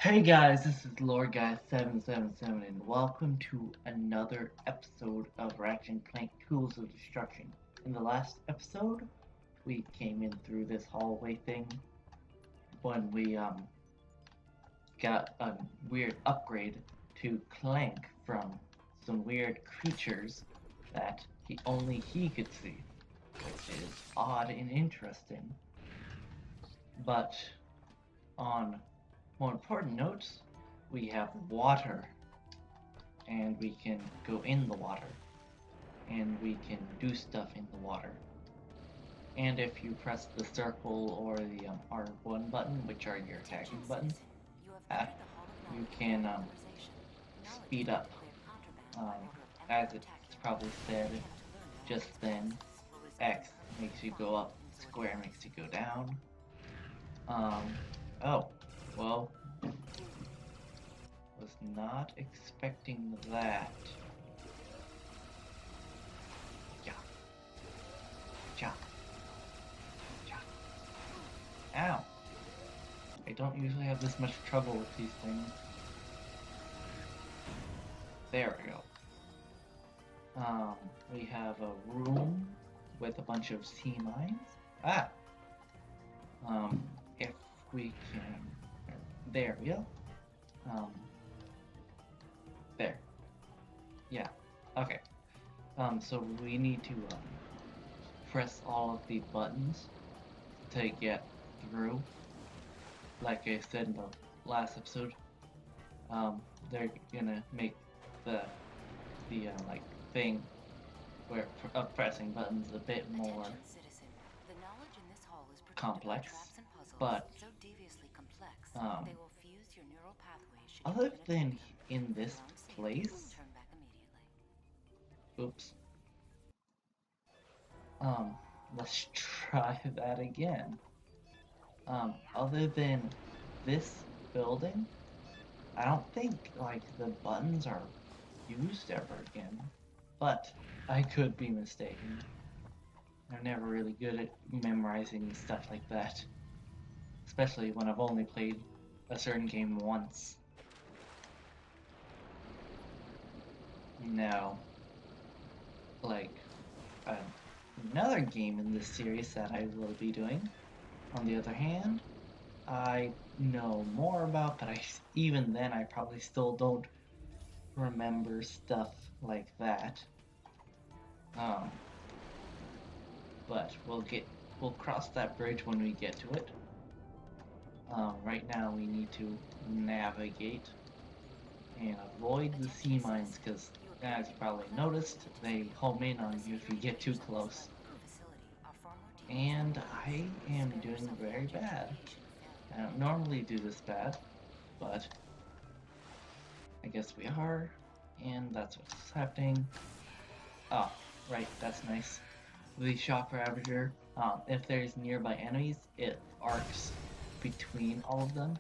Hey guys, this is Lord Guy 777 and welcome to another episode of Ratchet and Clank Tools of Destruction. In the last episode, we came in through this hallway thing when we got a weird upgrade to Clank from some weird creatures that only he could see, which is odd and interesting. But on more important notes, we have water, and we can go in the water, and we can do stuff in the water. And if you press the circle or the R1 button, which are your attacking buttons, you can speed up. As it's probably said just then, X makes you go up, square makes you go down. Oh, well, was not expecting that. Yeah. Ja. Ja. Ow. I don't usually have this much trouble with these things. There we go. We have a room with a bunch of sea mines. Ah! If we can... There we go. There. Yeah. Okay. So we need to press all of the buttons to get through. Like I said in the last episode, they're gonna make the like thing where pressing buttons a bit more complex, but other than in this place, oops, let's try that again. Other than this building, I don't think like the buttons are used ever again, but I could be mistaken. I'm never really good at memorizing stuff like that, especially when I've only played a certain game once. Now, like another game in this series that I will be doing, on the other hand, I know more about, but even then I probably still don't remember stuff like that. But we'll cross that bridge when we get to it. Right now we need to navigate and avoid the sea mines because, as you probably noticed, they home in on you if you get too close. And I am doing very bad. I don't normally do this bad, but I guess we are, and that's what's happening. Oh, right, that's nice. The shock ravager, if there's nearby enemies, it arcs between all of them,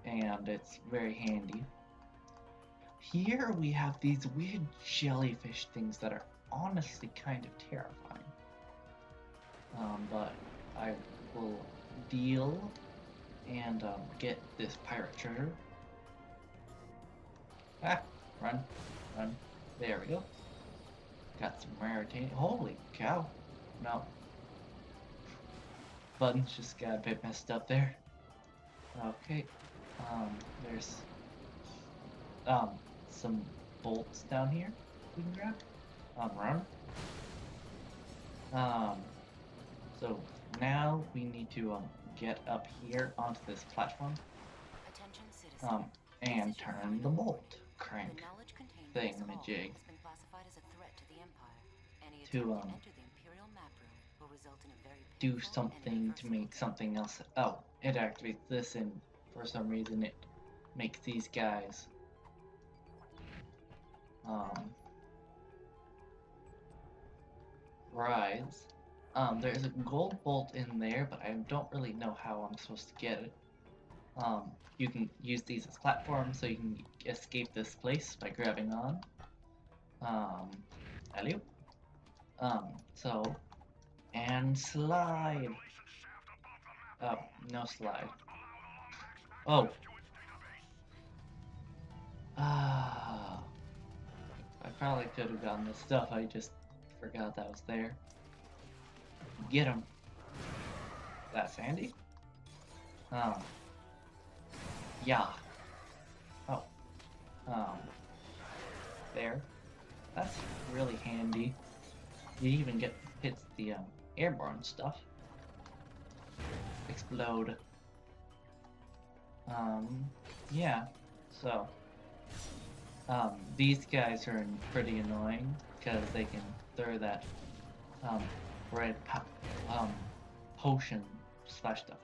and it's very handy. Here we have these weird jellyfish things that are honestly kind of terrifying. But I will deal and get this pirate treasure. Ah, run, run. There we go. Got some rarity. Holy cow. No. Buttons just got a bit messed up there. Okay. There's some bolts down here we can grab. Run. So now we need to get up here onto this platform. And turn the bolt crank thingamajig to do something to make something else. Oh, it activates this, and for some reason it makes these guys rise. There's a gold bolt in there, but I don't really know how I'm supposed to get it. You can use these as platforms so you can escape this place by grabbing on. Hello. And slide. Oh, no slide. Oh, Ah, I probably could have gotten this stuff. I just forgot that was there. Get him. That Sandy? Um. Yeah. Oh. Um. There. That's really handy. You even get hits the airborne stuff. Explode. Yeah. So, these guys are pretty annoying because they can throw that um, red potion slash stuff.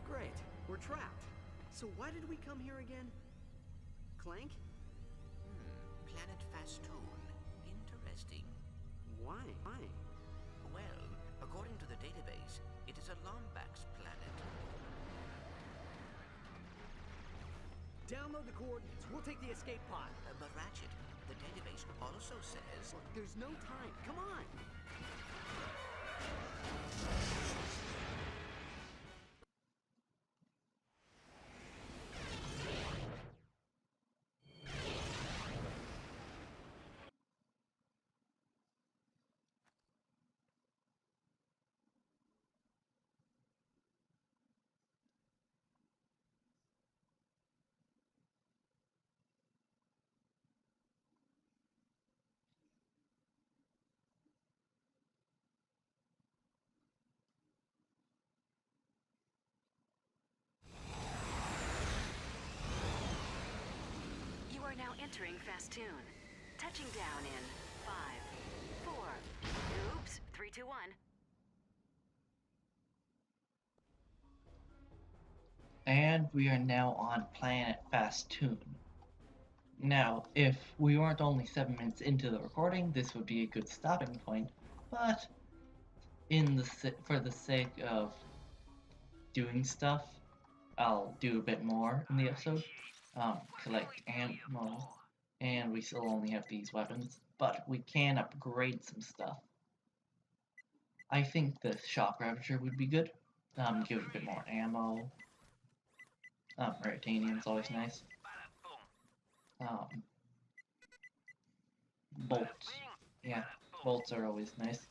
Great, we're trapped. So why did we come here again? Clank? Planet Fastoon. Interesting. Why? Well, according to the database, it is a lombax planet. Download the coordinates. We'll take the escape pod. But Ratchet, the database also says... Look, there's no time. Come on! You are now entering Fastoon. Touching down in 5, 4, oops, 3, 2, 1. And we are now on planet Fastoon. Now, if we weren't only 7 minutes into the recording, this would be a good stopping point, but for the sake of doing stuff, I'll do a bit more in the episode. Collect ammo, and we still only have these weapons, but we can upgrade some stuff. I think the shock ravager would be good. Give it a bit more ammo. Titanium's always nice. Bolts. Yeah, bolts are always nice.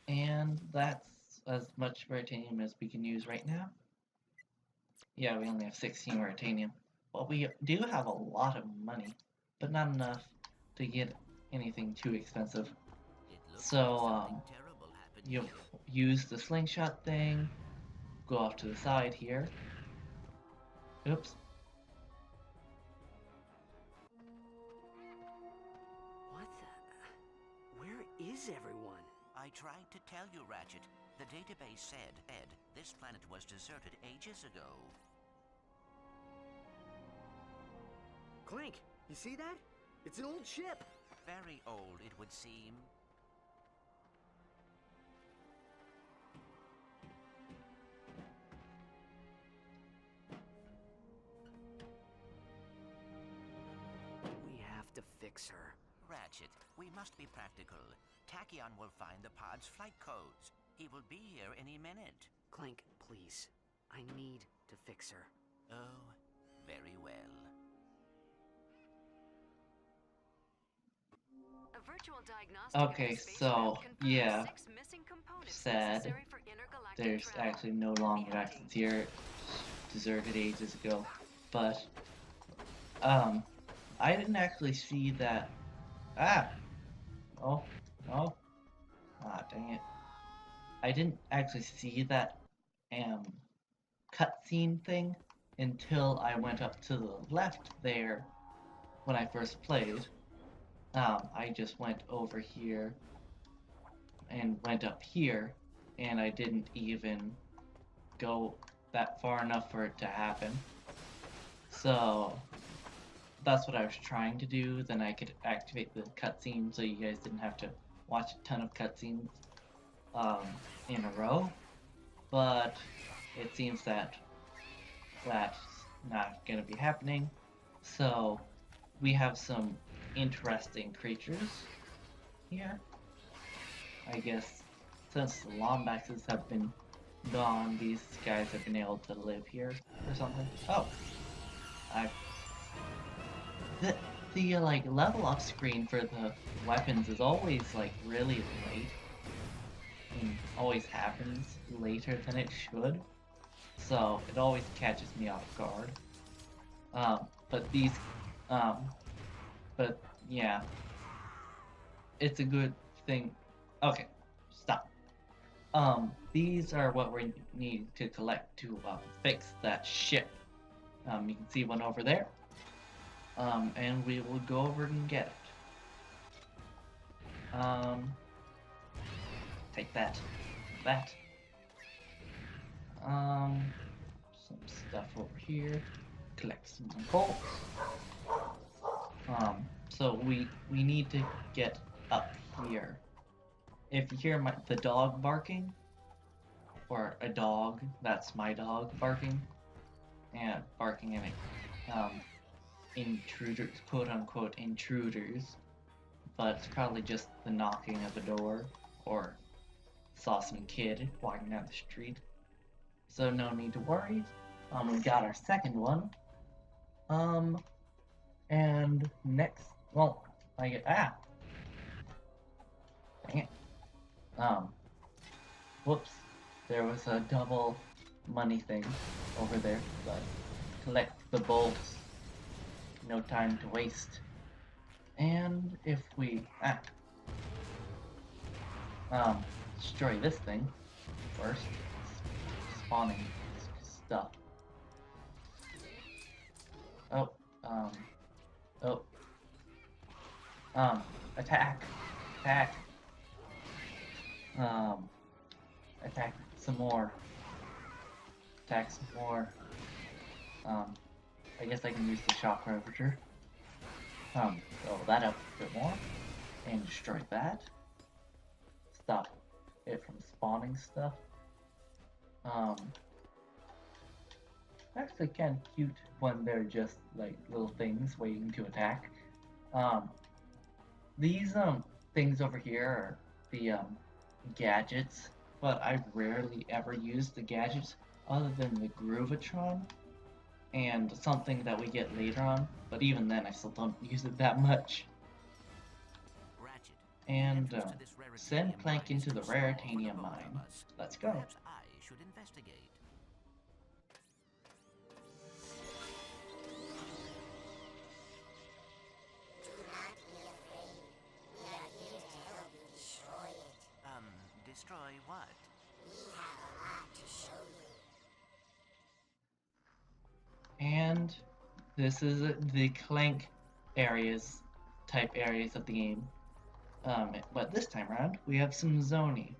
And that's as much Ratanium as we can use right now. Yeah, we only have 16 Ratanium. But we do have a lot of money, but not enough to get anything too expensive. So, you use the slingshot thing, go off to the side here. Oops. What the... Where is everyone? I tried to tell you, Ratchet. The database said, this planet was deserted ages ago. Clank, you see that? It's an old ship. Very old, it would seem. We have to fix her. Ratchet, we must be practical. Tachyon will find the pod's flight codes. He will be here any minute. Clank, please. I need to fix her. Oh, very well. A virtual diagnostic Okay, so, yeah, sad. There's actually no lombaxes here, deserted ages ago, but, I didn't actually see that, oh, dang it. I didn't actually see that, cutscene thing until I went up to the left there when I first played. I just went over here and went up here, and I didn't even go that far enough for it to happen. So that's what I was trying to do. Then I could activate the cutscene so you guys didn't have to watch a ton of cutscenes in a row. But it seems that that's not going to be happening. So we have some interesting creatures here. I guess since the lombaxes have been gone, these guys have been able to live here or something. Oh, I the like level up screen for the weapons is always like really late. And always happens later than it should. So it always catches me off guard. But these, um, but yeah, it's a good thing. Okay, stop. These are what we need to collect to fix that ship. You can see one over there. And we will go over and get it. Take that, that. Some stuff over here. Collect some bolts. So we need to get up here. If you hear the dog barking, or a dog, that's my dog barking, and barking at intruders, quote unquote intruders, but it's probably just the knocking of a door, or saw some kid walking down the street. So no need to worry. We got our second one. And next, well, I get, dang it. Whoops, there was a double money thing over there, but collect the bolts, no time to waste. And if we, destroy this thing first, spawning stuff. Oh, oh, attack, attack, attack some more, attack some more. I guess I can use the shock ravager. Fill that up a bit more, and destroy that. Stop it from spawning stuff. Actually kind of cute when they're just like little things waiting to attack. These things over here are the gadgets, but I rarely ever use the gadgets other than the Groovatron and something that we get later on, but even then I still don't use it that much. Ratchet, And entrance to this send raritanium Clank mine is into the too small for raritanium both mine. of us. Let's go. Perhaps I should investigate. Destroy what? And this is the Clank areas, type areas of the game. But this time around, we have some zoning,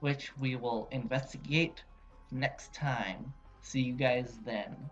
which we will investigate next time. See you guys then.